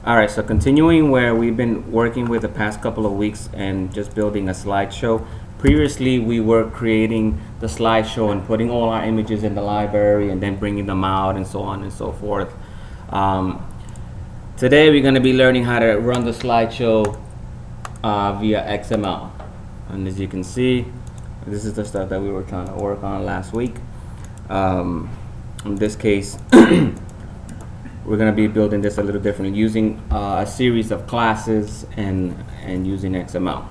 All right, so continuing where we've been working with the past couple of weeks and just building a slideshow. Previously, we were creating the slideshow and putting all our images in the library and then bringing them out and so on and so forth. Today, we're going to be learning how to run the slideshow via XML. And as you can see, this is the stuff that we were trying to work on last week. In this case, we're going to be building this a little differently using a series of classes and using XML.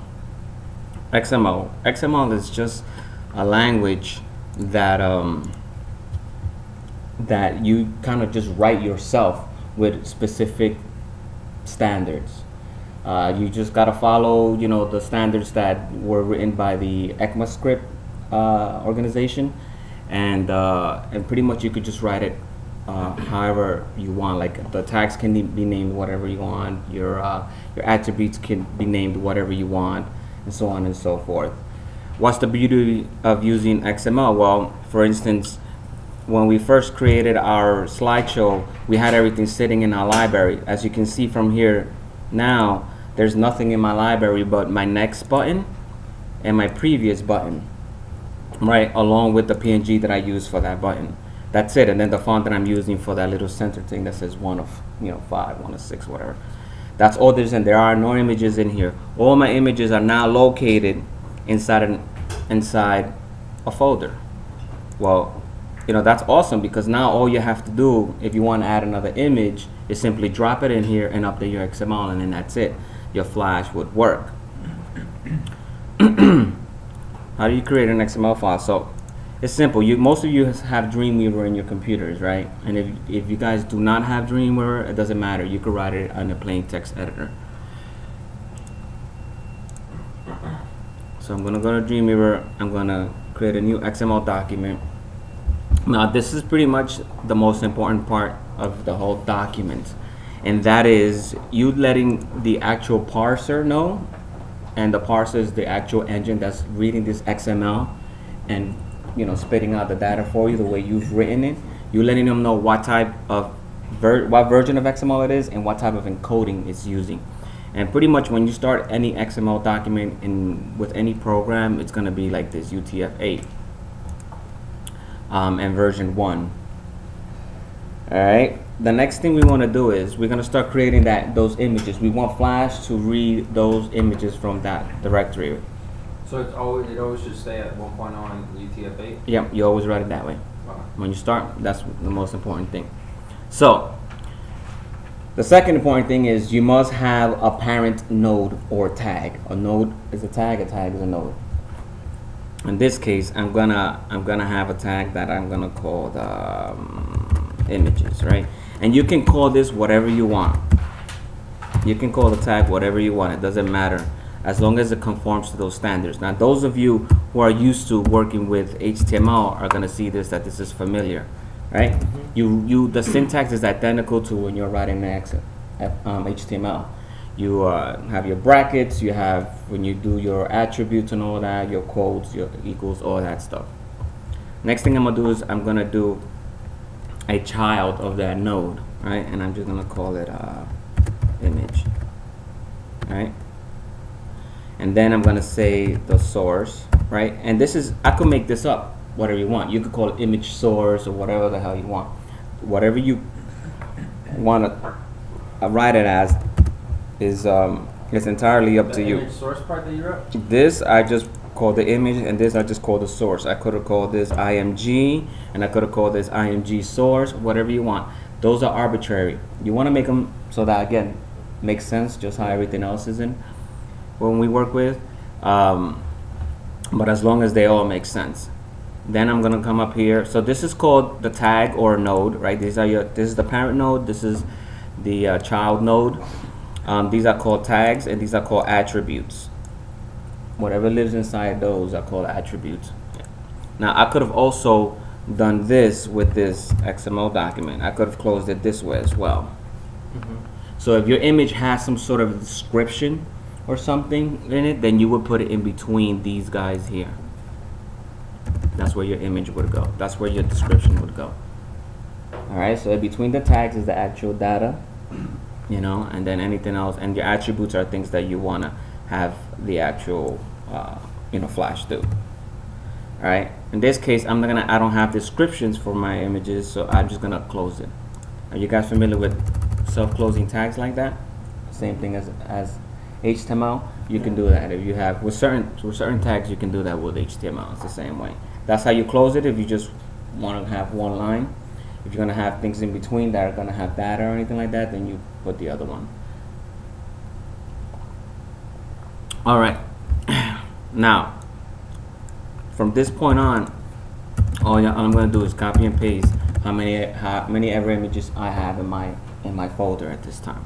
XML is just a language that that you kind of just write yourself with specific standards. You just got to follow, the standards that were written by the ActionScript organization, and pretty much you could just write it however you want. Like the tags can be named whatever you want. Your attributes can be named whatever you want, and so on and so forth. What's the beauty of using XML? Well, for instance, when we first created our slideshow, we had everything sitting in our library. As you can see from here now, there's nothing in my library but my next button and my previous button, right, along with the PNG that I use for that button. That's it. And then the font that I'm using for that little center thing that says 1 of 5, 1 of 6, whatever. That's all there's in. There are no images in here. All my images are now located inside a folder. Well, that's awesome, because now all you have to do if you want to add another image is simply drop it in here and update your XML, and then that's it. Your Flash would work. How do you create an XML file? So it's simple. Most of you have Dreamweaver in your computers, right? And if you guys do not have Dreamweaver, it doesn't matter. You could write it on a plain text editor. So I'm going to go to Dreamweaver. I'm going to create a new XML document. Now this is pretty much the most important part of the whole document, and that is you letting the actual parser know, and the parser is the actual engine that's reading this XML and spitting out the data for you the way you've written it. You letting them know what type of what version of XML it is and what type of encoding it's using. And pretty much when you start any XML document with any program, it's going to be like this: UTF-8 and version 1. All right. The next thing we want to do is we're going to start creating those images. We want Flash to read those images from that directory. So it always should stay at 1.0 on UTF-8? Yep, you always write it that way. Wow. When you start, that's the most important thing. So the second important thing is you must have a parent node or tag. A node is a tag is a node. In this case, I'm gonna have a tag that I'm gonna call the images, right? And you can call this whatever you want. You can call the tag whatever you want. It doesn't matter, as long as it conforms to those standards. Now, those of you who are used to working with HTML are gonna see that this is familiar, right? Mm-hmm. The syntax is identical to when you're writing HTML. You have your brackets, you have when you do your attributes and all that, your quotes, your equals, all that stuff. Next thing I'm going to do is I'm going to do a child of that node, right? And I'm just going to call it image, right? And then I'm going to say the source, right? And this is, I could make this up, whatever you want. You could call it image source or whatever the hell you want. Whatever you want to write it as is it's entirely up to you. The image source part that you wrote? This I just call the image, and this I just call the source. I could have called this IMG, and I could have called this IMG source, whatever you want. Those are arbitrary. You want to make them so that, again, makes sense, just how everything else is in when we work with. But as long as they all make sense. Then I'm going to come up here. So this is called the tag or node, right? This is the parent node. This is the child node. These are called tags, and these are called attributes. Whatever lives inside those are called attributes. Now, I could have also done this with this XML document. I could have closed it this way as well. Mm-hmm. So if your image has some sort of description or something in it, then you would put it in between these guys here. That's where your image would go. That's where your description would go. Alright, so in between the tags is the actual data. you know, and then anything else, and your attributes are things that you want to have the actual you know, Flash do. All right, in this case I don't have descriptions for my images, so I'm just gonna close it. Are you guys familiar with self-closing tags like that? Same thing as HTML. You can do that if you have with certain tags. You can do that with HTML. It's the same way. That's how you close it. If you just want to have one line, if you're gonna have things in between that are gonna have data or anything like that, then you put the other one. All right. Now, from this point on, all I'm gonna do is copy and paste how many ever images I have in my folder at this time.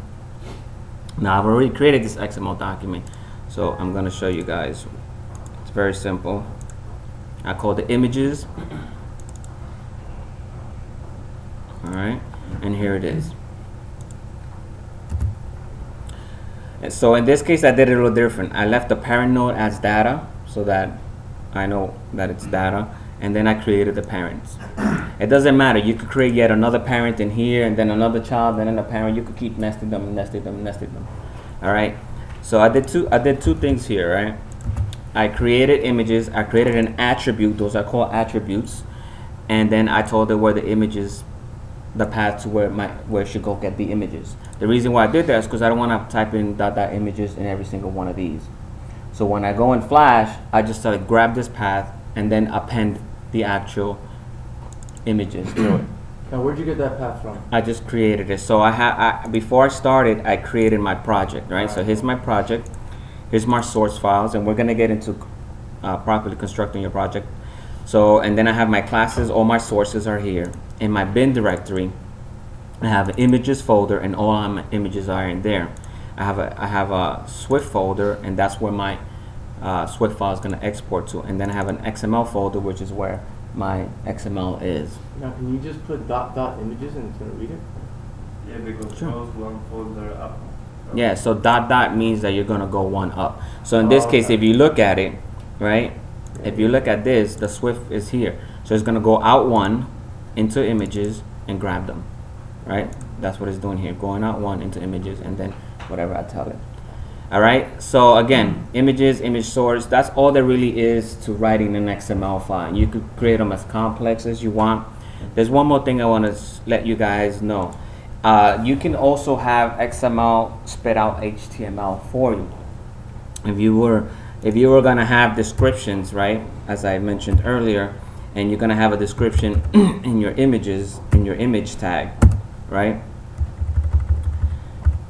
Now I've already created this XML document, so I'm gonna show you guys. It's very simple. I call the images. All right, and here it is. And so in this case, I did it a little different. I left the parent node as data, so that I know that it's data, and then I created the parents. It doesn't matter. You could create yet another parent in here, and then another child, and then a parent. You could keep nesting them, nesting them, nesting them. All right. So I did two things here, right? I created images. I created an attribute. Those are called attributes, and then I told it where the images, the path to where it should go get the images. The reason why I did that is because I don't want to type in dot images in every single one of these. So when I go in Flash, I just grab this path and then append the actual images to it. Now, where'd you get that path from? I just created it. So before I started, I created my project, right? So here's my project. Here's my source files, and we're gonna get into properly constructing your project. So, and then I have my classes. All my sources are here. In my bin directory, I have an images folder, and all my images are in there. I have a Swift folder, and that's where my Swift file is going to export to. And then I have an XML folder, which is where my XML is. Now, can you just put dot images and it's going to read it? Yeah, because Sure. close one folder up. Yeah, so dot means that you're going to go one up. So in this case, if you look at it, right, if you look at this, the Swift is here. So it's going to go out one into images and grab them, right? That's what it's doing here, going out one into images and then whatever I tell it. All right, so again, images, image source, that's all there really is to writing an XML file. You could create them as complex as you want. There's one more thing I want to let you guys know. You can also have XML spit out HTML for you. If you were gonna have descriptions, right, as I mentioned earlier, and you're gonna have a description in your images, in your image tag, right?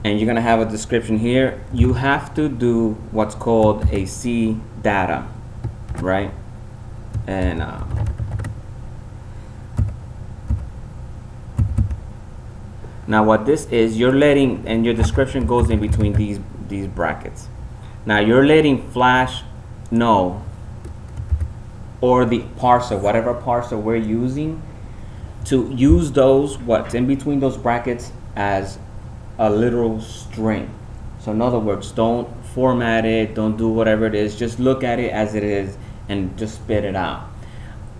And you're gonna have a description here. You have to do what's called a C data, right? And now what this is, you're letting, and your description goes in between these brackets. Now you're letting Flash know, or the parser, whatever parser we're using, to use those, what's in between those brackets, as a literal string. So in other words, don't format it, don't do whatever it is, just look at it as it is and just spit it out.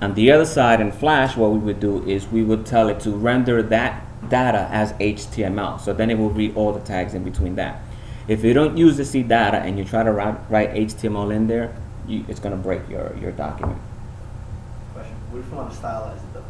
On the other side, in Flash, what we would do is we would tell it to render that data as HTML. So then it will read all the tags in between that. If you don't use the C data and you try to write HTML in there, it's going to break your document. Question. What if you want to stylize it though?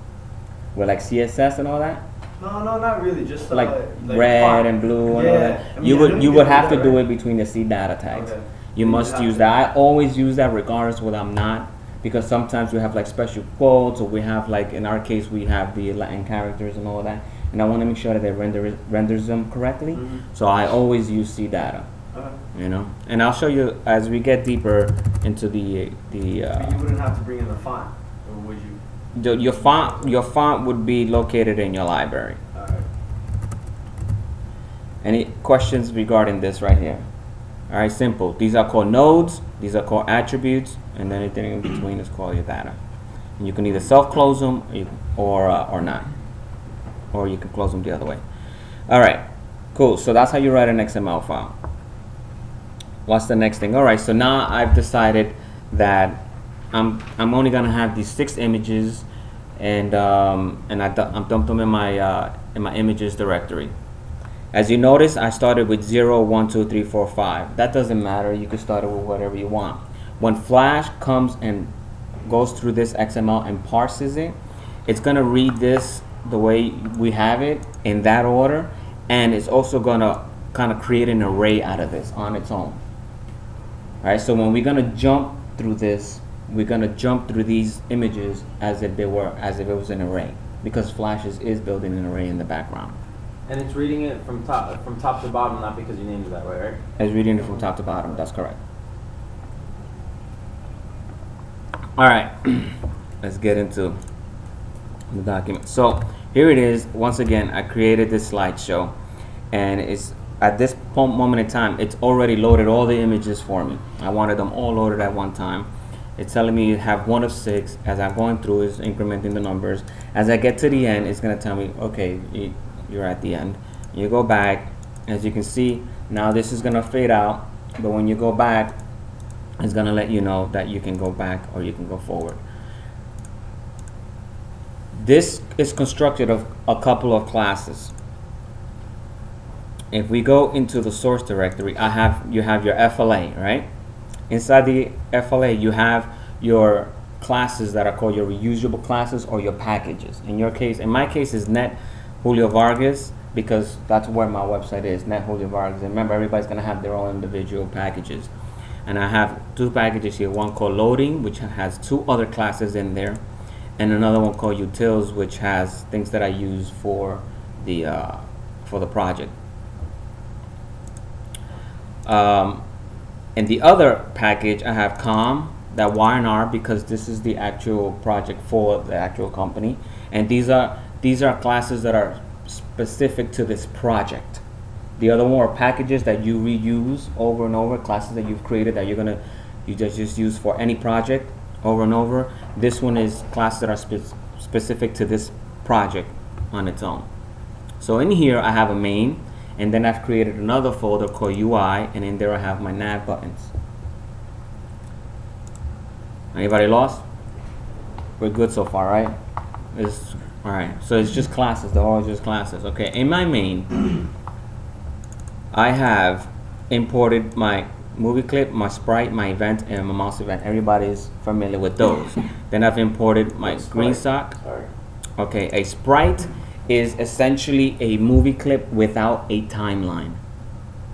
With like CSS and all that? No, not really. Just Like red font. and blue and all that. I mean, You would have to that, do right? it between the C data tags. Okay. You must use that. I always use that regardless whether I'm not, because sometimes we have like special quotes, or we have like, in our case, we have the Latin characters and all that, and I want to make sure that it renders them correctly. Mhm. So I always use C data. Okay. You know, and I'll show you as we get deeper into the But you wouldn't have to bring in the font, or would you? your font would be located in your library. All right. Any questions regarding this right here? All right, simple. These are called nodes. These are called attributes, and then anything in between is called your data. And you can either self-close them or not, or you can close them the other way. All right, cool. So that's how you write an XML file. What's the next thing? All right, so now I've decided that I'm only gonna have these 6 images, and I dumped them in my images directory. As you notice, I started with 0, 1, 2, 3, 4, 5. That doesn't matter. You can start it with whatever you want. When Flash comes and goes through this XML and parses it, it's going to read this the way we have it in that order, and it's also going to kind of create an array out of this on its own. All right, so when we're going to jump through this, we're going to jump through these images as if it was an array, because Flash is building an array in the background. And it's reading it from top to bottom, not because you named it that way, right? It's reading it from top to bottom. That's correct. All right, let's get into the document. So here it is. Once again, I created this slideshow, and it's at this moment in time, it's already loaded all the images for me. I wanted them all loaded at one time. It's telling me you have 1 of 6. As I'm going through, it's incrementing the numbers. As I get to the end, it's going to tell me, okay, you're at the end. You go back. As you can see, now this is going to fade out, but when you go back, it's going to let you know that you can go back or you can go forward. This is constructed of a couple of classes. If we go into the source directory, you have your FLA, right? Inside the FLA, you have your classes that are called your reusable classes or your packages. In my case, is Net Julio Vargas, because that's where my website is, Net Julio Vargas. And remember, everybody's going to have their own individual packages. And I have 2 packages here, one called Loading, which has 2 other classes in there, and another one called Utils, which has things that I use for the project. In the other package, I have COM, that Y&R, because this is the actual project for the actual company, and these are classes that are specific to this project. The other one are packages that you reuse over and over, classes that you've created that you just use for any project over and over. This one is classes that are specific to this project on its own. So in here I have a main, and then I've created another folder called UI, and in there I have my nav buttons. Anybody lost? We're good so far, right? All right, so it's just classes. They're all just classes. Okay, in my main, I have imported my movie clip, my sprite, my event, and my mouse event. Everybody's familiar with those. Then I've imported my green sock. Okay, a sprite is essentially a movie clip without a timeline.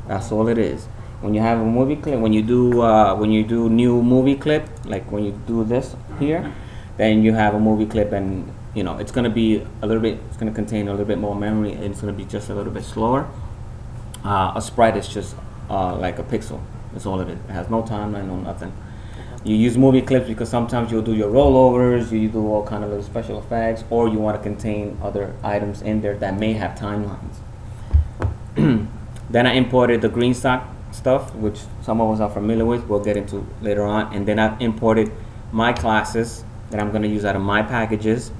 That's all it is. When you have a movie clip, when you do new movie clip, like when you do this here, then you have a movie clip, and it's going to be a little bit. It's going to contain a little bit more memory, and it's going to be just a little bit slower. A sprite is just like a pixel. That's all it is. It has no timeline, no nothing. You use movie clips because sometimes you'll do your rollovers, you do all kind of little special effects, or you want to contain other items in there that may have timelines. Then I imported the green stock stuff, which some of us are familiar with. We'll get into later on. And then I've imported my classes that I'm going to use out of my packages.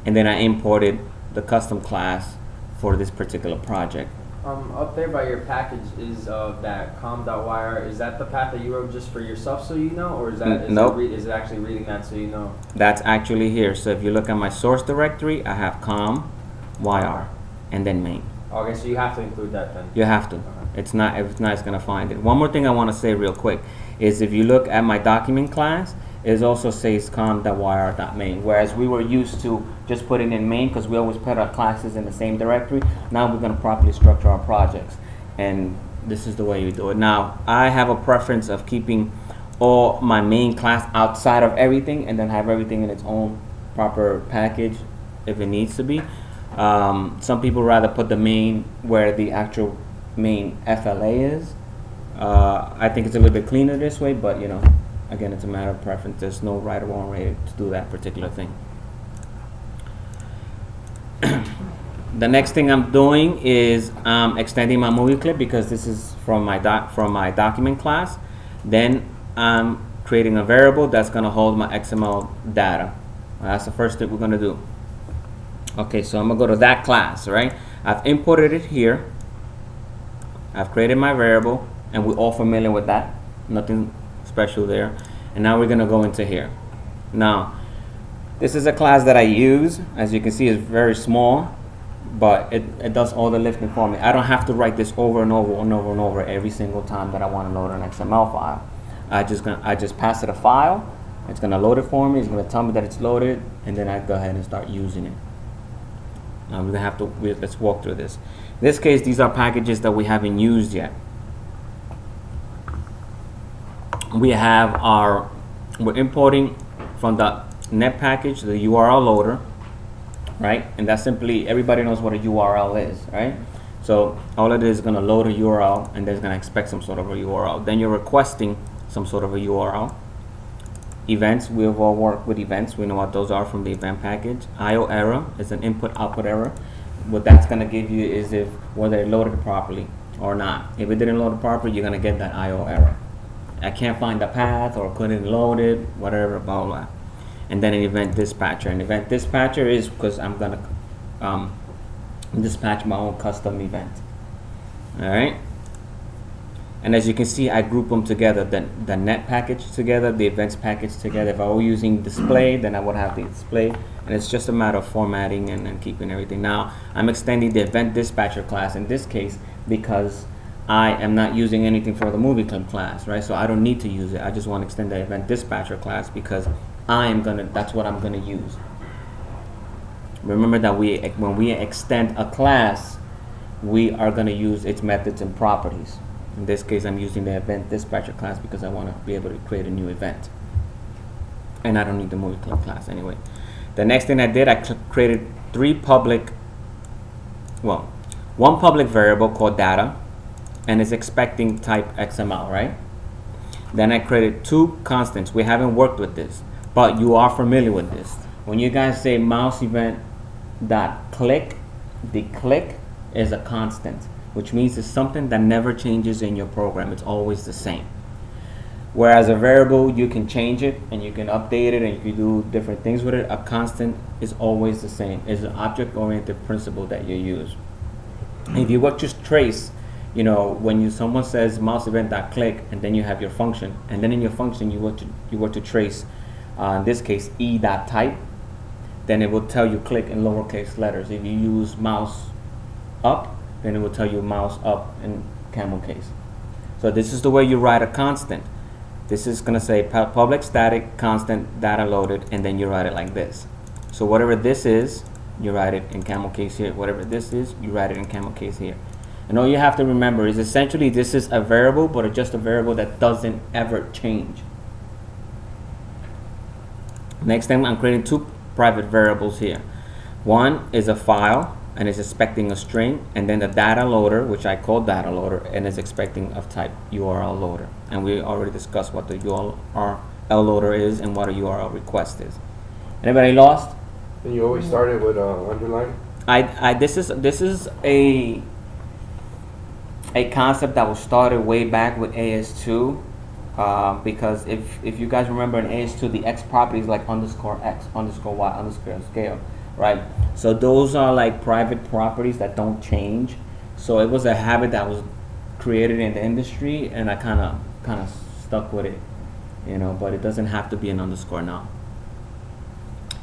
And then I imported the custom class for this particular project. Up there by your package is that com.yr. Is that the path that you wrote just for yourself so you know, or is that nope. Is it actually reading that so you know? That's actually here. So if you look at my source directory, I have com, yr, and then main. Okay, so you have to include that then. You have to. It's not. If it's not, it's gonna find it. One more thing I want to say real quick is if you look at my document class, it also says com.yr.main, whereas we were used to just putting in main because we always put our classes in the same directory. Now we're going to properly structure our projects, and this is the way you do it. Now I have a preference of keeping all my main class outside of everything, and then have everything in its own proper package if it needs to be. Some people rather put the main where the actual main FLA is. I think it's a little bit cleaner this way, but again, it's a matter of preference. There's no right or wrong way to do that particular thing. The next thing I'm doing is extending my movie clip because this is from my document class. Then I'm creating a variable that's going to hold my XML data. That's the first thing we're going to do. Okay, so I'm going to go to that class, right? I've imported it here. I've created my variable, and we're all familiar with that. Nothing special there. And now we're going to go into here. Now, this is a class that I use. As you can see, it's very small. but it does all the lifting for me. I don't have to write this over and over and over and over every single time that I want to load an XML file. I just pass it a file. It's gonna load it for me. It's gonna tell me that it's loaded, and then I go ahead and start using it. Now we're gonna have to let's walk through this. In this case, these are packages that we haven't used yet. We're importing from the net package the URL loader, right? And that's simply, everybody knows what a URL is, right? So all it is going to load a URL, and then it's going to expect some sort of a URL. Then you're requesting some sort of a URL. Events, we've all worked with events. We know what those are from the event package. IO error is an input-output error. What that's going to give you is if whether it loaded properly or not. If it didn't load it properly, you're going to get that IO error. I can't find the path, or couldn't load it, whatever, blah, blah. And then an event dispatcher. An event dispatcher is because I'm going to dispatch my own custom event. All right. And as you can see, I group them together, the net package together, the events package together. If I were using display, then I would have the display. And it's just a matter of formatting and keeping everything. Now, I'm extending the event dispatcher class in this case because I am not using anything for the movie clip class, right? So I don't need to use it. I just want to extend the event dispatcher class because that's what I'm gonna use. Remember that when we extend a class, we are gonna use its methods and properties. In this case, I'm using the event dispatcher class because I want to be able to create a new event. And I don't need the movie clip class anyway. The next thing I did, I created one public variable called data, and it's expecting type XML, right? Then I created two constants. We haven't worked with this, but you are familiar with this. When you guys say mouse event dot click, the click is a constant, which means it's something that never changes in your program. It's always the same. Whereas a variable, you can change it and you can update it and you can do different things with it. A constant is always the same. It's an object-oriented principle that you use. If you were to trace, you know, when someone says mouse event dot click, and then you have your function, and then in your function you were to trace, in this case e dot type, then it will tell you click in lowercase letters. If you use mouse up, then it will tell you mouse up in camel case. So this is the way you write a constant. This is gonna say public static constant data loaded, and then you write it like this. So whatever this is, you write it in camel case here. Whatever this is, you write it in camel case here. And all you have to remember is essentially this is a variable, but it's just a variable that doesn't ever change. Next thing, I'm creating two private variables here. One is a file, and it's expecting a string, and then the data loader, which I call data loader, and is expecting of type URL loader. And we already discussed what the URL loader is and what a URL request is. Anybody lost? And you always started with underline? This is a concept that was started way back with AS2, because if you guys remember in AS2, the X property is like underscore X, underscore Y, underscore scale, right? So those are like private properties that don't change. So it was a habit that was created in the industry, and I kind of stuck with it, you know. But it doesn't have to be an underscore now.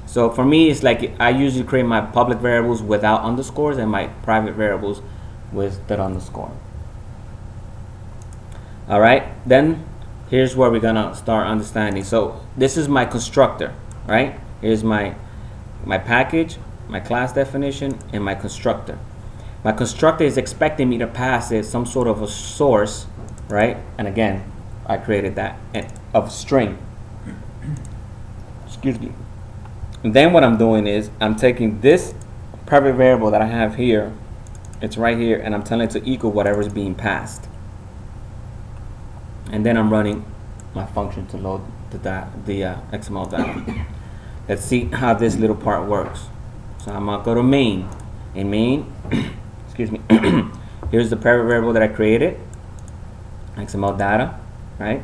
So for me, it's like I usually create my public variables without underscores and my private variables with that underscore. All right, then here's where we're gonna start understanding. So this is my constructor, right? Here's my package, my class definition, and my constructor. My constructor is expecting me to pass it some sort of a source, right? And again, I created that of string. Excuse me. And then what I'm doing is I'm taking this private variable that I have here, it's right here, and I'm telling it to equal whatever is being passed. And then I'm running my function to load the XML data. Let's see how this little part works. So I'm gonna go to main. In main, excuse me, here's the private variable that I created, XML data, right?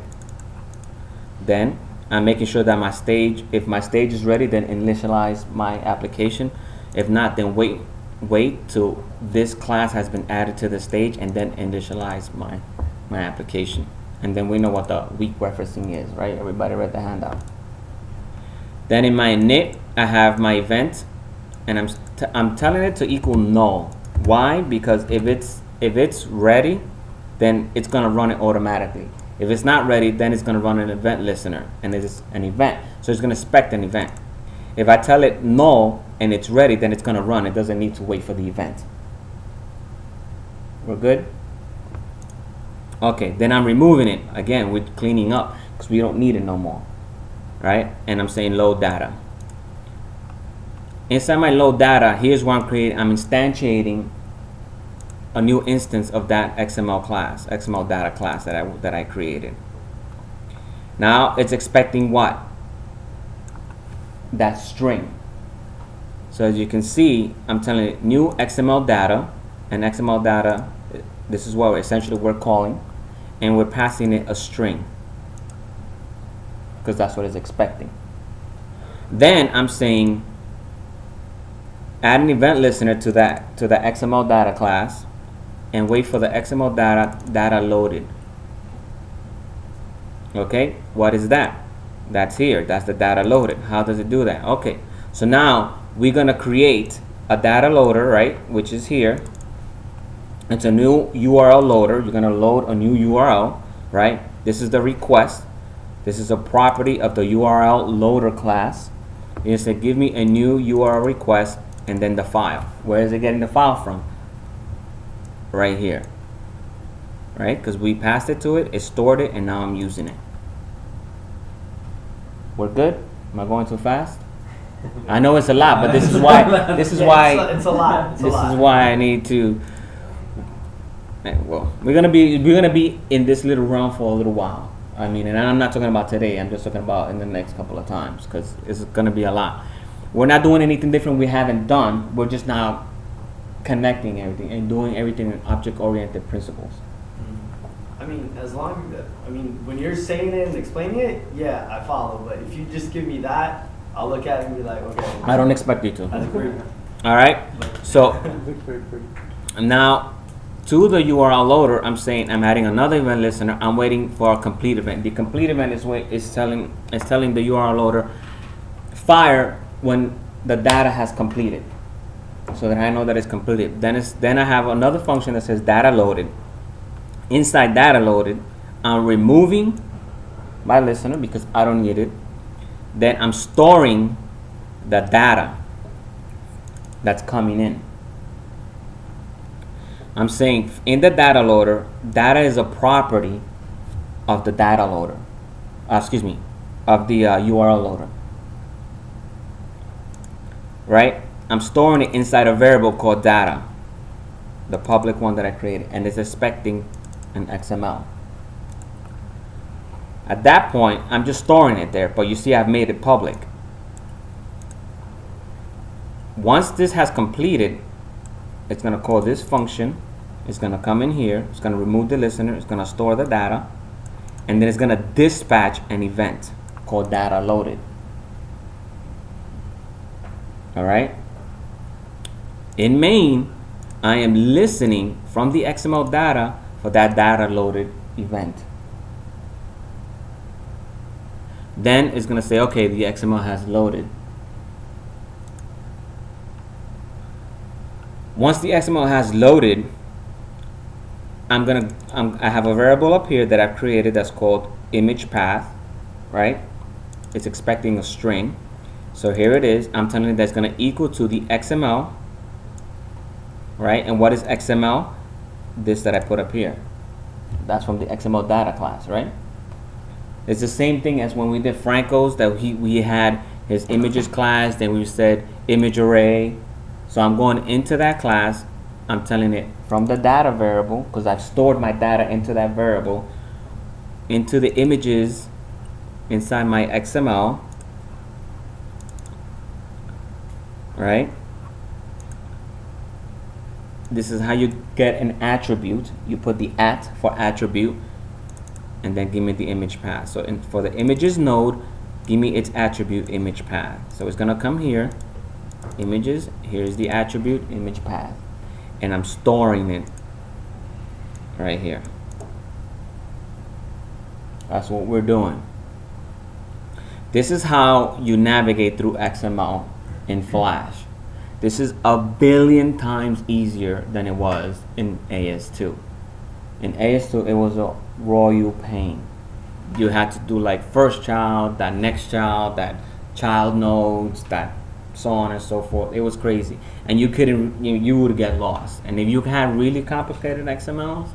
Then I'm making sure that my stage, if my stage is ready, then initialize my application. If not, then wait till this class has been added to the stage, and then initialize my application. And then we know what the weak referencing is, right? Everybody read the handout. Then in my init, I have my event, and I'm telling it to equal null. Why? Because if it's ready, then it's gonna run it automatically. If it's not ready, then it's gonna run an event listener, and it's an event, so it's gonna expect an event. If I tell it null and it's ready, then it's gonna run. It doesn't need to wait for the event. We're good? Okay, then I'm removing it. Again, we're cleaning up because we don't need it no more, right? And I'm saying load data. Inside my load data, here's what I'm instantiating a new instance of that XML class, XML data class that I created. Now it's expecting what? That string. So as you can see, I'm telling it new XML data, and XML data, this is what essentially we're calling, and we're passing it a string because that's what it's expecting. Then I'm saying add an event listener to the XML data class and wait for the XML data loaded. Okay, what is that? That's here. That's the data loaded. How does it do that? Okay, so now we're gonna create a data loader, right? Which is here. It's a new URL loader. You're gonna load a new URL, right? This is the request. This is a property of the URL loader class. You say give me a new URL request and then the file. Where is it getting the file from? Right here, right? Because we passed it to it, it stored it, and now I'm using it. We're good? Am I going too fast? I know it's a lot, but this is why. This is why. It's a lot. This is why I need to. Well, we're gonna be in this little realm for a little while. I mean, and I'm not talking about today. I'm just talking about in the next couple of times because it's gonna be a lot. We're not doing anything different we haven't done. We're just now connecting everything and doing everything in object-oriented principles. I mean, as long as, when you're saying it and explaining it, yeah, I follow. But if you just give me that, I'll look at it and be like, okay. I don't expect you to. That's great. All right. So now to the URL loader, I'm saying I'm adding another event listener. I'm waiting for a complete event. The complete event is telling the URL loader fire when the data has completed, so that I know that it's completed. Then I have another function that says data loaded. Inside data loaded, I'm removing my listener because I don't need it. Then I'm storing the data that's coming in. I'm saying in the data loader, data is a property of the data loader. Of the URL loader. Right? I'm storing it inside a variable called data, the public one that I created, and it's expecting an XML. At that point, I'm just storing it there, but you see I've made it public. Once this has completed, it's going to call this function. It's going to come in here. It's going to remove the listener. It's going to store the data. And then it's going to dispatch an event called data loaded. All right? In main, I am listening from the XML data for that data loaded event. Then it's going to say, okay, the XML has loaded. Once the XML has loaded, I have a variable up here that I've created that's called image path, right? It's expecting a string. So here it is. I'm telling it that's going to equal to the XML, right? And what is XML? This that I put up here. That's from the XML data class, right? It's the same thing as when we did Franco's, that we had his images class, then we said image array. So I'm going into that class. I'm telling it from the data variable, because I've stored my data into that variable, into the images inside my XML, right? This is how you get an attribute. You put the @ for attribute, and then give me the image path. So for the images node, give me its attribute image path. So it's gonna come here, images, here's the attribute image path, and I'm storing it right here. That's what we're doing. This is how you navigate through XML in Flash. This is a billion times easier than it was in AS2. In AS2, it was a royal pain. You had to do like first child, that next child, that child nodes, that so on and so forth. It was crazy, and you couldn't. You would get lost. And if you had really complicated XMLs,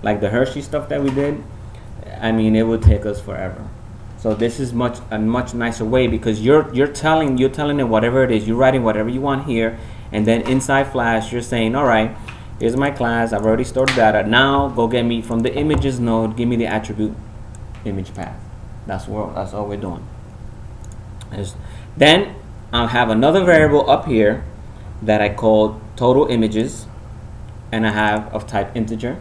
like the Hershey stuff that we did, I mean, it would take us forever. So this is a much nicer way, because you're telling it whatever it is. You're writing whatever you want here, and then inside Flash, you're saying, all right, here's my class. I've already stored data. Now go get me from the images node. Give me the attribute image path. That's all we're doing. Then I'll have another variable up here that I call total images, and I have of type integer.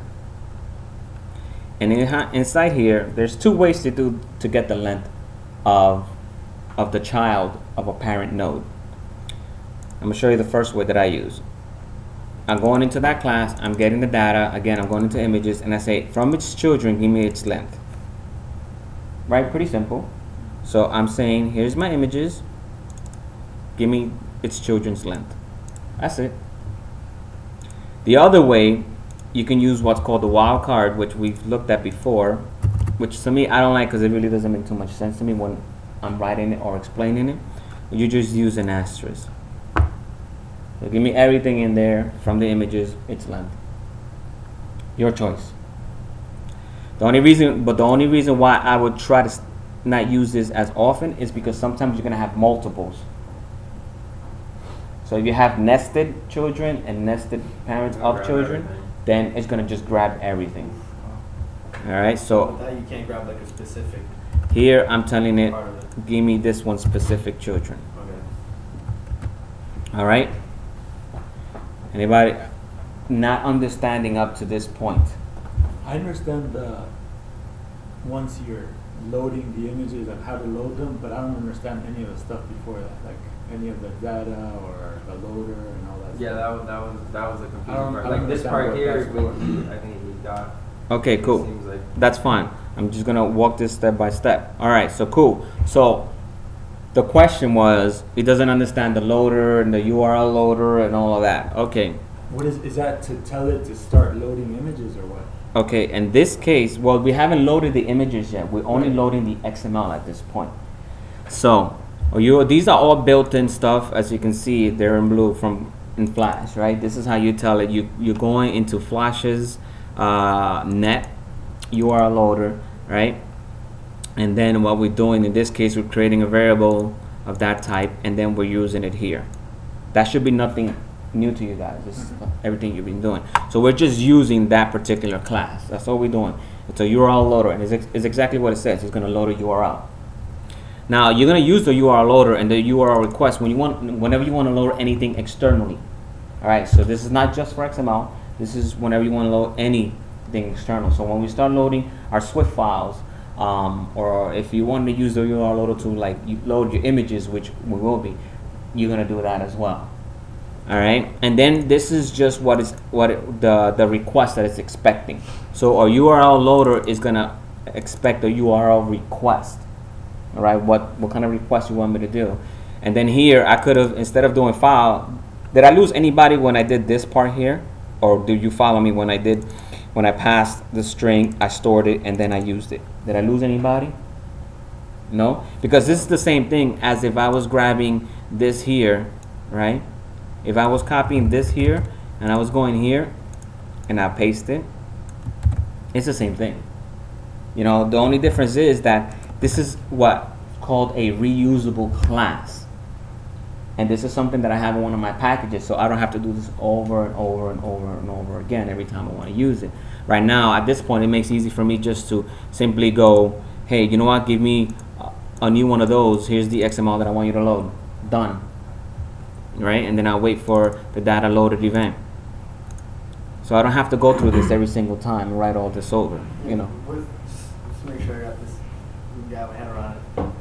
And inside here, there's two ways to get the length of the child of a parent node. I'm gonna show you the first way that I use. I'm going into that class, I'm getting the data, again I'm going into images, and I say from its children give me its length. Right, pretty simple. So I'm saying here's my images, give me its children's length. That's it. The other way, you can use what's called the wildcard, which we've looked at before, which to me I don't like because it really doesn't make too much sense to me when I'm writing it or explaining it. You just use an asterisk. So give me everything in there from the images, its length. Your choice. The only reason why I would try to not use this as often is because sometimes you're gonna have multiples. So if you have nested children and nested parents of children, then it's gonna just grab everything. All right, so with that you can't grab like a specific here I'm telling it, part of it. give me this one specific children. Okay. All right. Anybody not understanding up to this point? I understand once you're loading the images and how to load them, but I don't understand any of the stuff before that, like any of the data or the loader and all that. Yeah, stuff. that was a I confusing don't- part. I Like don't this understand part what here, that's for. I think he got. Okay, It cool. seems like That's fine. I'm just gonna walk this step by step. All right, so cool. So the question was, it doesn't understand the loader and the URL loader and all of that. Okay. What is that to tell it to start loading images or what? Okay, in this case, well, we haven't loaded the images yet. We're only Right. loading the XML at this point. So, these are all built-in stuff. As you can see, they're in blue in Flash, right? This is how you tell it. You're going into Flash's net URL loader, right? And then what we're doing in this case, we're creating a variable of that type, and then we're using it here. That should be nothing new to you guys. This is everything you've been doing. So we're just using that particular class. That's all we're doing. It's a URL loader, and it's exactly what it says. It's going to load a URL. Now you're going to use the URL loader and the URL request whenever you want to load anything externally. All right. So this is not just for XML. This is whenever you want to load anything external. So when we start loading our Swift files, or if you want to use the URL loader to like you load your images, which we will be, you're going to do that as well. All right, and then this is just the request that it's expecting. So our URL loader is gonna expect a URL request. All right, what kind of request you want me to do? And then here I could have, instead of doing file, did I lose anybody when I did this part here, or do you follow me when I passed the string, I stored it and then I used it? Did I lose anybody? No, because this is the same thing as if I was grabbing this here, right? If I was copying this here and I was going here and I paste it, it's the same thing. The only difference is that this is what's called a reusable class. And this is something that I have in one of my packages, so I don't have to do this over and over and over and over again every time I want to use it. Right now, at this point, it makes it easy for me just to simply go, hey, you know what, give me a new one of those. Here's the XML that I want you to load. Done. Right, and then I'll wait for the data loaded event. So I don't have to go through this every single time and write all this over, Just make sure I got this. Got my head around it.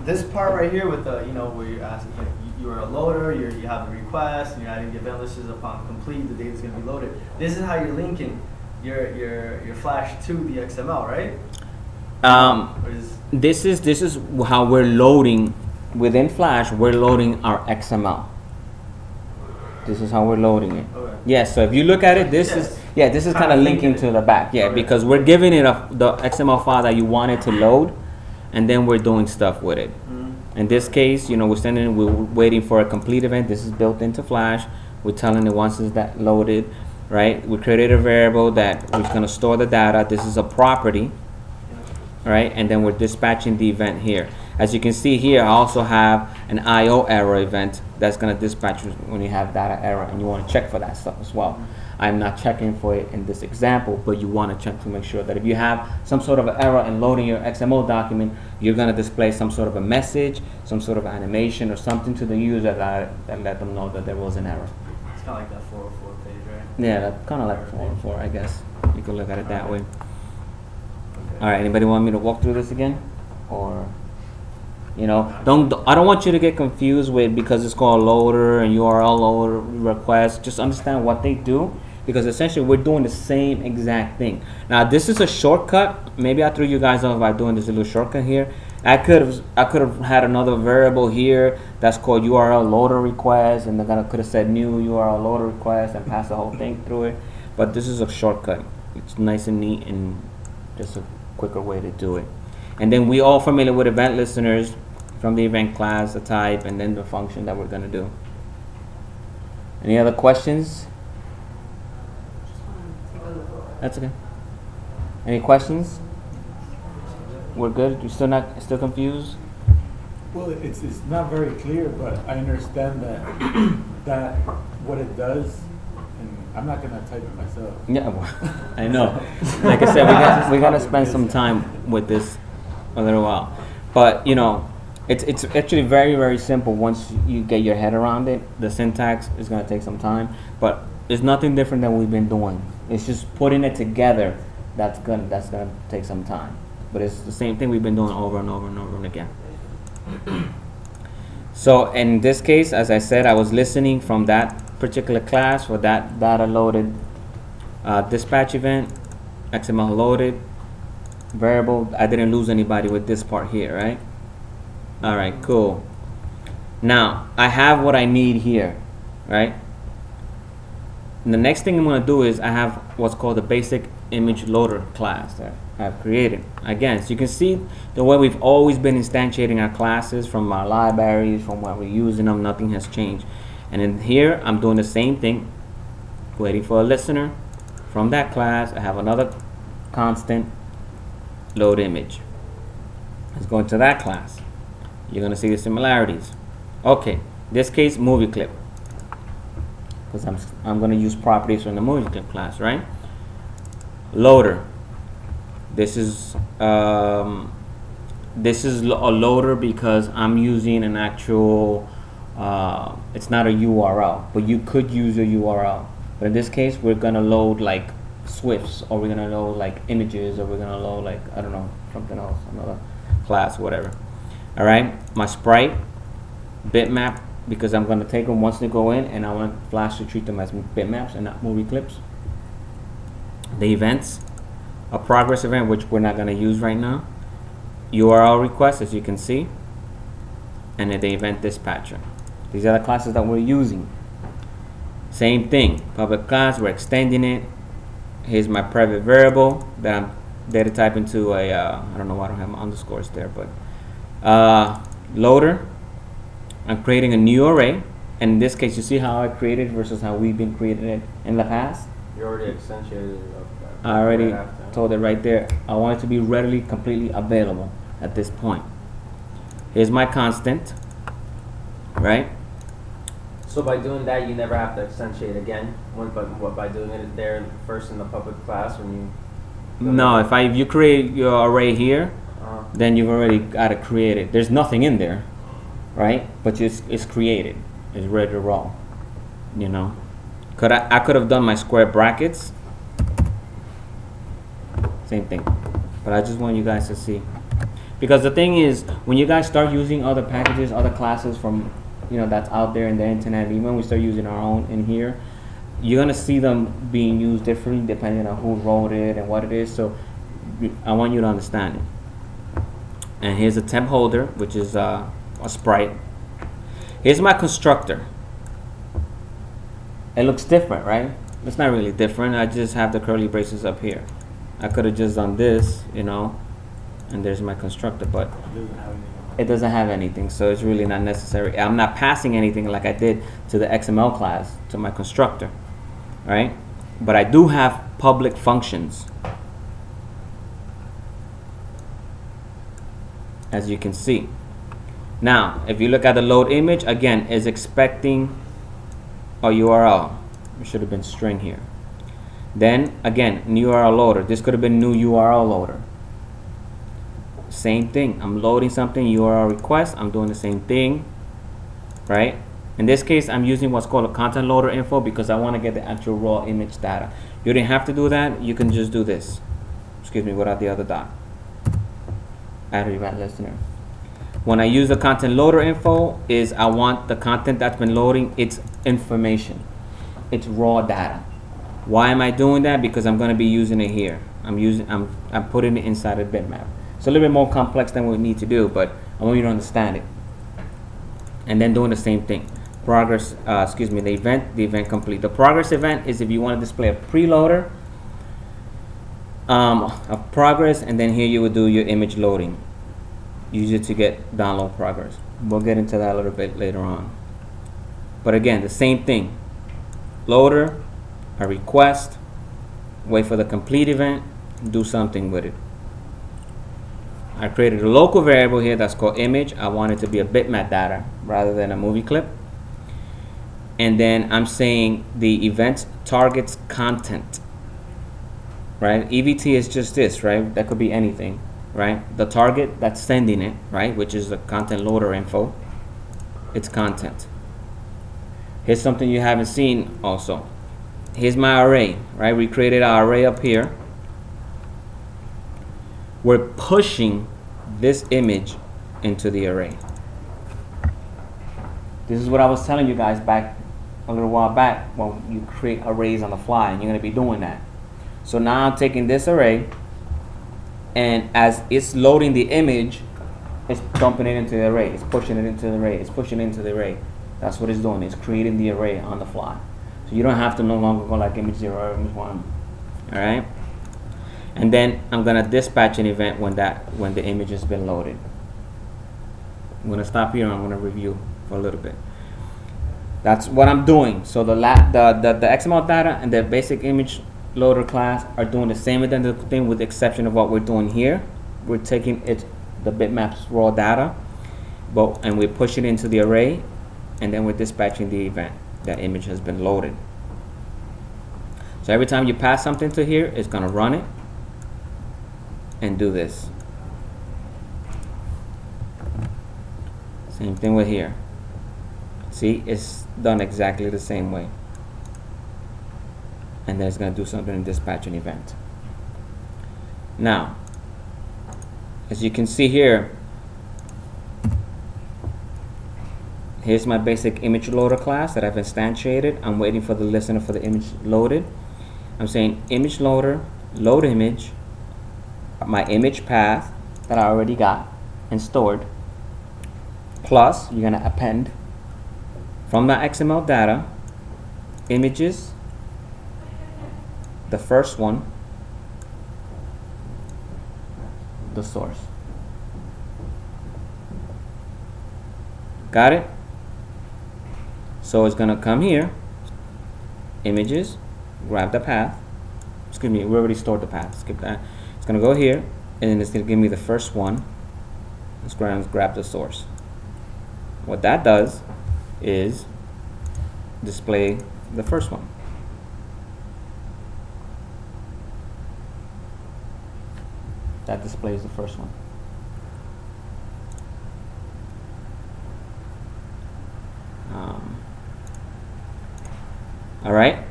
This part right here with the where you're asking, you're a loader, you have a request, and you're adding the event list is upon complete, the data is going to be loaded. This is how you're linking your Flash to the XML, right? This is how we're loading within Flash. We're loading our XML. This is how we're loading it. Okay. Yes, so if you look at it, this is this is kind of linking to the back. Yeah, Okay. because we're giving it the XML file that you want it to load, and then we're doing stuff with it. In this case, we're waiting for a complete event. This is built into Flash. We're telling it once it's that loaded, right? We created a variable that we're gonna store the data. This is a property, right? And then we're dispatching the event here. As you can see here, I also have an IO error event that's gonna dispatch when you have data error, and you wanna check for that stuff as well. I'm not checking for it in this example, but you wanna check to make sure that if you have some sort of error in loading your XML document, you're gonna display some sort of a message, some sort of animation or something to the user that let them know that there was an error. It's kind of like that 404 page, right? Yeah, that's kind of like 404, I guess. You could look at it that way. Okay. All right, anybody want me to walk through this again? Or, I don't want you to get confused with, because it's called loader and URL loader request. Just understand what they do, because essentially we're doing the same exact thing. Now, this is a shortcut. Maybe I threw you guys off by doing this little shortcut here. I could have had another variable here that's called URL loader request, and I could have said new URL loader request and pass the whole thing through it. But this is a shortcut. It's nice and neat and just a quicker way to do it. And then we all familiar with event listeners from the event class, the type, and then the function that we're gonna do. Any other questions? That's okay. Any questions? We're good? You're still confused? Well, it's not very clear, but I understand that what it does, and I'm not gonna type it myself. Yeah, well, I know. Like I said, we gotta spend some time with this a little while. But it's actually very, very simple once you get your head around it. The syntax is gonna take some time, but it's nothing different than we've been doing. It's just putting it together that's gonna take some time. But it's the same thing we've been doing over and over and over again. So in this case, as I said, I was listening from that particular class for that data loaded dispatch event, XML loaded variable. I didn't lose anybody with this part here, right? All right, cool. Now I have what I need here, right? And the next thing I'm going to do is I have what's called the basic image loader class that I've created. Again, so you can see the way we've always been instantiating our classes from our libraries, from what we're using them, nothing has changed. And in here, I'm doing the same thing, waiting for a listener. From that class, I have another constant load image. Let's go into that class. You're going to see the similarities. Okay, this case, movie clip. Because I'm going to use properties from the movie clip class, right? Loader. This is a loader because I'm using an actual. It's not a URL, but you could use a URL. But in this case, we're going to load like SWIFTs, or we're going to load like images, or we're going to load like, I don't know, something else, another class, whatever. All right, my sprite bitmap, because I'm going to take them once they go in, and I want Flash to treat them as bitmaps and not movie clips. The events, a progress event, which we're not going to use right now. URL request, as you can see, and then the event dispatcher. These are the classes that we're using. Same thing, public class, we're extending it. Here's my private variable that I'm data typing to a, I don't know why I don't have my underscores there, but loader. I'm creating a new array, and in this case, you see how I created versus how we've been creating it in the past. You already accentuated it. I already right after. told it right there. I want it to be readily, completely available at this point. Here's my constant, right? So by doing that, you never have to accentuate again. By doing it there first in the public class when you. No, if you create your array here, then you've already got to create it. There's nothing in there, right? But it's created. It's ready to roll. I could have done my square brackets. Same thing. But I just want you guys to see. Because the thing is, when you guys start using other packages, other classes from, that's out there in the internet, even when we start using our own in here, you're going to see them being used differently depending on who wrote it and what it is. So I want you to understand it. And here's a temp holder, which is a sprite. Here's my constructor. It looks different, right? It's not really different. I just have the curly braces up here. I could have just done this, you know, and there's my constructor, but it doesn't have anything, so it's really not necessary. I'm not passing anything like I did to the XML class, to my constructor, right? But I do have public functions, as you can see. Now, if you look at the load image, again, is expecting a URL. It should have been string here. Then, again, new URL loader. This could have been new URL loader. Same thing. I'm loading something, URL request. I'm doing the same thing, right? In this case, I'm using what's called a content loader info because I want to get the actual raw image data. You didn't have to do that. You can just do this. Excuse me, without the other dot. Add event listener. When I use the content loader info, is I want the content that's been loading its information. It's raw data. Why am I doing that? Because I'm going to be using it here. I'm putting it inside a bitmap. It's a little bit more complex than we need to do, but I want you to understand it. And then doing the same thing. Progress, the event complete. The progress event is if you want to display a preloader of progress, and then here you would do your image loading. Use it to get download progress. We'll get into that a little bit later on. But again, the same thing. Loader, a request, wait for the complete event, do something with it. I created a local variable here that's called image. I want it to be a bitmap data rather than a movie clip. And then I'm saying the event targets content, right? EVT is just this, right? That could be anything, right? The target that's sending it, right? Which is the content loader info. It's content. Here's something you haven't seen also. Here's my array, right? We created our array up here. We're pushing this image into the array. This is what I was telling you guys back a little while back when you create arrays on the fly, and you're going to be doing that. So now I'm taking this array, and as it's loading the image, it's dumping it into the array. It's pushing it into the array. It's pushing it into the array. That's what it's doing. It's creating the array on the fly. So you don't have to no longer go like image 0 or image 1. All right? And then I'm going to dispatch an event when the image has been loaded. I'm going to stop here and I'm going to review for a little bit. That's what I'm doing. So the XML data and the basic image loader class are doing the same identical thing with the exception of what we're doing here. We're taking the bitmap's raw data, and we push it into the array, and then we're dispatching the event. That image has been loaded. So every time you pass something to here, it's going to run it and do this. Same thing with here. See, it's done exactly the same way. And then it's going to do something and dispatch an event. Now, as you can see here, here's my basic image loader class that I've instantiated. I'm waiting for the listener for the image loaded. I'm saying image loader, load image, my image path that I already got and stored, plus you're going to append from the XML data images, the first one, the source. Got it? So it's going to come here, images, grab the path. Excuse me, we already stored the path. Skip that. It's going to go here, and then it's going to give me the first one. Let's grab the source. What that does is display the first one. That displays the first one. All right,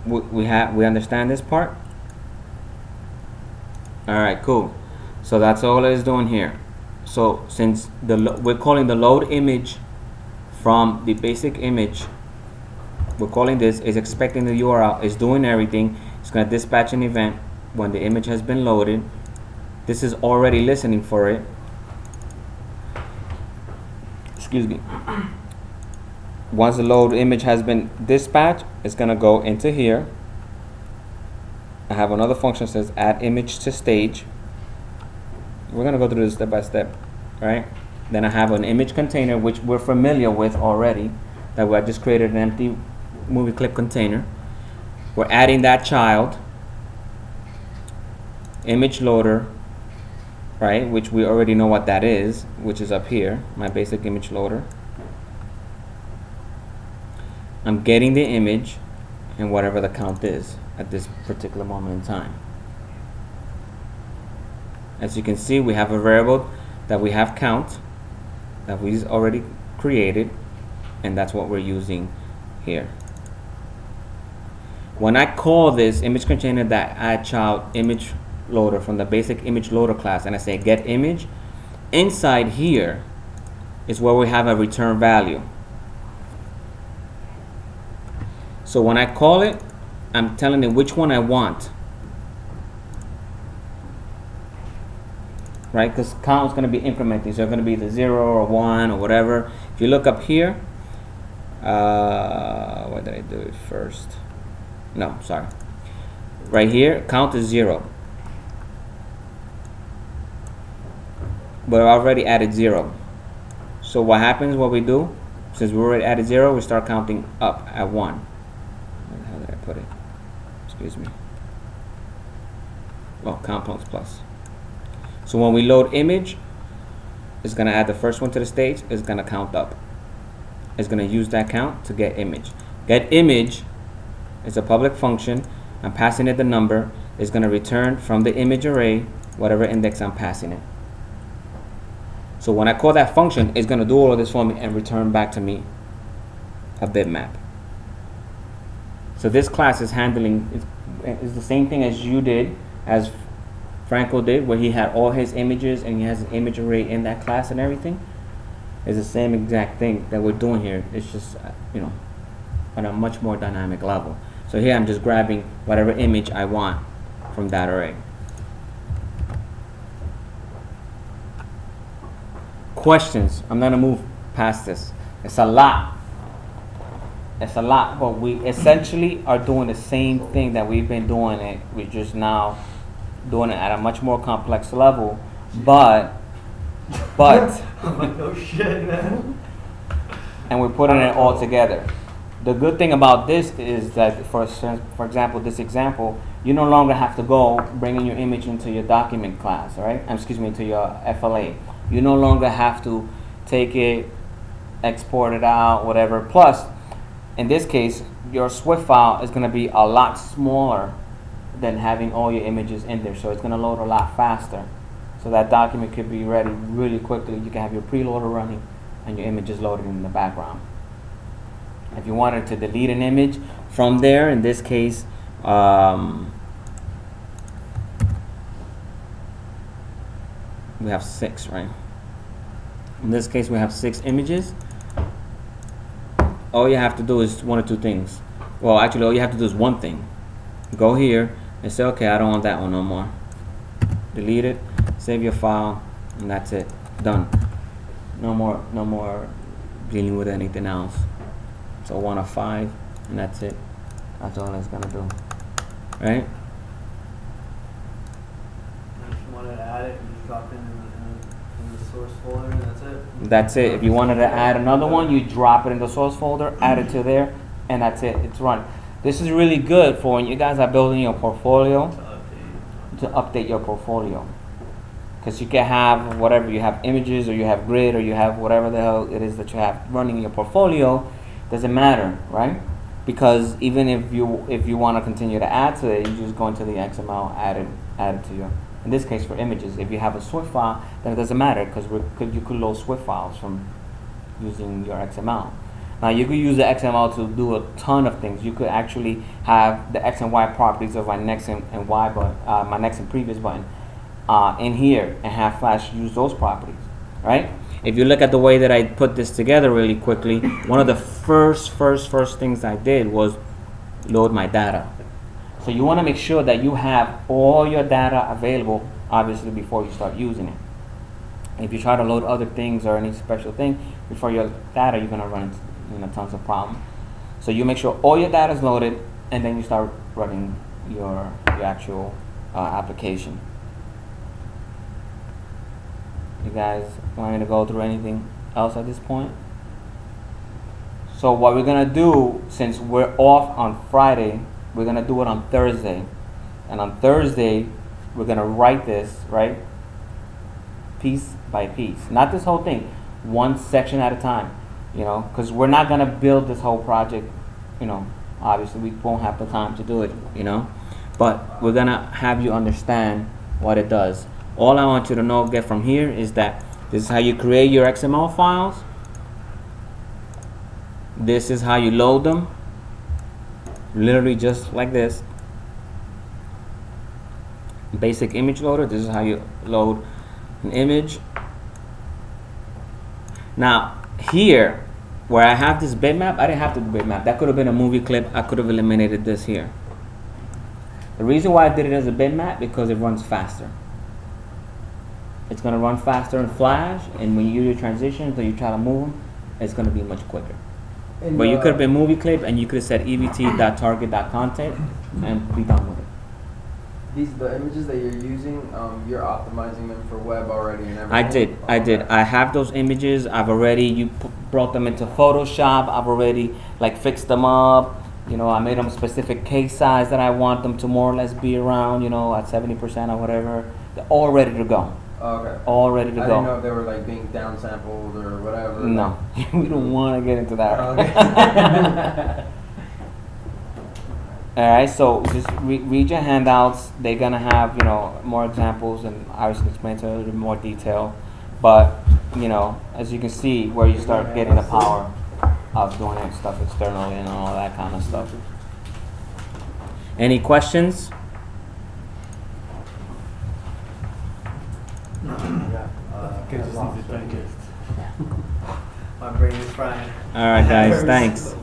we understand this part. All right, cool. So that's all it is doing here. So since we're calling the load image from the basic image, we're calling this is expecting the URL, is doing everything. It's going to dispatch an event when the image has been loaded. This is already listening for it. Excuse me. once the load image has been dispatched, it's going to go into here. I have another function that says add image to stage. We're going to go through this step by step, right? Then I have an image container, which we're familiar with already, that I just created an empty movie clip container. We're adding that child, image loader, right, which we already know what that is, which is up here, my basic image loader. I'm getting the image and whatever the count is at this particular moment in time. As you can see, we have a variable that we have count that we've already created, and that's what we're using here. When I call this image container that add child image loader from the basic image loader class, and I say get image, inside here is where we have a return value. So when I call it, I'm telling it which one I want, right? Because count is going to be incrementing, so it's going to be the 0 or 1 or whatever. If you look up here, where did I do it first? No, sorry. Right here, count is 0. But I already added 0. So what happens, what we do, since we already added 0, we start counting up at 1. Where the hell did I put it? Excuse me. Well, count plus. So when we load image, it's going to add the first one to the stage, it's going to count up. It's going to use that count to get image. Get image is a public function. I'm passing it the number. It's going to return from the image array whatever index I'm passing it. So when I call that function, it's going to do all of this for me and return back to me a bitmap. So this class is handling, it's the same thing as you did, as Franco did, where he had all his images and he has an image array in that class and everything. It's the same exact thing that we're doing here. It's just, you know, on a much more dynamic level. So here I'm just grabbing whatever image I want from that array. Questions? I'm going to move past this. It's a lot. It's a lot, but we essentially are doing the same thing that we've been doing it. We're just now doing it at a much more complex level, but no shit, man. and we're putting it all together. The good thing about this is that, for example, this example, you no longer have to go bringing your image into your document class, right? Excuse me, into your FLA. You no longer have to take it, export it out, whatever. Plus, in this case, your Swift file is going to be a lot smaller than having all your images in there. So it's going to load a lot faster. So that document could be ready really quickly. You can have your preloader running and your images loaded in the background. If you wanted to delete an image from there, in this case, we have 6, right? In this case, we have 6 images. All you have to do is one or two things. Well, actually, all you have to do is one thing. Go here and say, okay, I don't want that one no more. Delete it, save your file, and that's it. Done. No more dealing with anything else. So 1 of 5, and that's it. That's all it's gonna do. Right? If you wanted to add it, you just drop it in the source folder, and that's it. That's it. If you wanted to add another one, you drop it in the source folder, add it to there, and that's it. It's run. This is really good for when you guys are building your portfolio, to update your portfolio. Because you can have whatever, you have images, or you have grid, or you have whatever the hell it is that you have running in your portfolio. Doesn't matter, right? Because even if you want to continue to add to it, you just go into the XML, add it to your. In this case, for images, if you have a Swift file, then it doesn't matter because you could load Swift files from using your XML. Now you could use the XML to do a ton of things. You could actually have the X and Y properties of my next and Y button, my next and previous button, in here, and have Flash use those properties, right? If you look at the way that I put this together really quickly, one of the first things I did was load my data. So you want to make sure that you have all your data available, obviously, before you start using it. If you try to load other things or any special thing before your data, you're going to run tons of problem. So you make sure all your data is loaded, and then you start running your actual application. You guys want me to go through anything else at this point? So what we're gonna do, since we're off on Friday, we're gonna do it on Thursday. And on Thursday, we're gonna write this, right? Piece by piece. Not this whole thing, one section at a time, because we're not gonna build this whole project, obviously we won't have the time to do it, but we're gonna have you understand what it does. All I want you to get from here is that this is how you create your XML files. This is how you load them. Literally just like this. Basic image loader. This is how you load an image. Now here, where I have this bitmap, I didn't have to do bitmap. That could have been a movie clip. I could have eliminated this here. The reason why I did it as a bitmap, because it runs faster. It's going to run faster in Flash, and when you do your transitions or you try to move them, it's going to be much quicker. And, But you could have been movie clip, and you could have said evt.target.content and be done with it. the images that you're using, you're optimizing them for web already and everything. I did. I have those images. I've already brought them into Photoshop. I've already fixed them up. I made them specific case size that I want them to more or less be around. At 70% or whatever. They're all ready to go. Okay. All ready to I go. didn't know if they were being downsampled or whatever. No, we don't want to get into that. Okay. All right, so just read your handouts. They're gonna have more examples, and I will explain to it in more detail. But as you can see, where you start getting the power of doing stuff externally and all that kind of stuff. Any questions? Just need to digest. My brain is frying. All right, guys. Thanks.